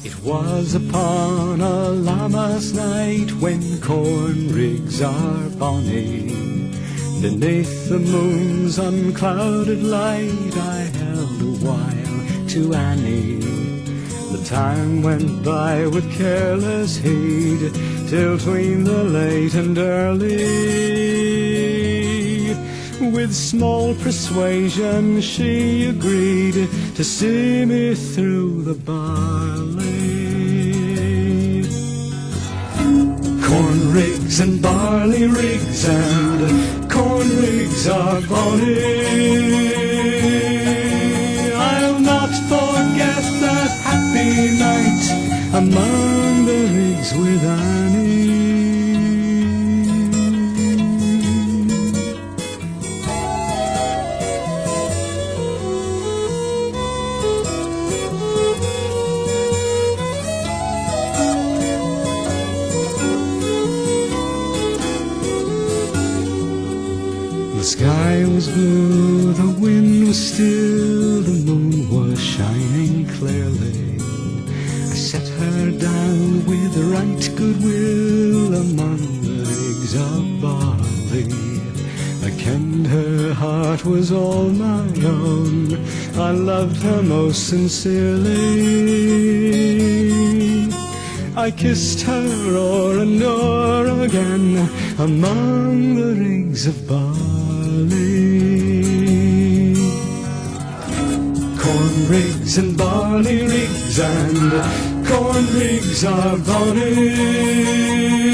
It was upon a Lammas night when corn rigs are bonny. Beneath the moon's unclouded light I held a while to Annie. The time went by with careless heed till 'tween the late and early. With small persuasion she agreed to see me through the barley. Corn rigs and barley rigs and corn rigs are bonny. I'll not forget that happy night among the rigs with Annie. The sky was blue, the wind was still, the moon was shining clearly. I set her down with right goodwill among the rigs of barley. I kenned her heart was all my own, I loved her most sincerely. I kissed her o'er and o'er again among the rigs of barley. Corn rigs and barley rigs and corn rigs are bonny.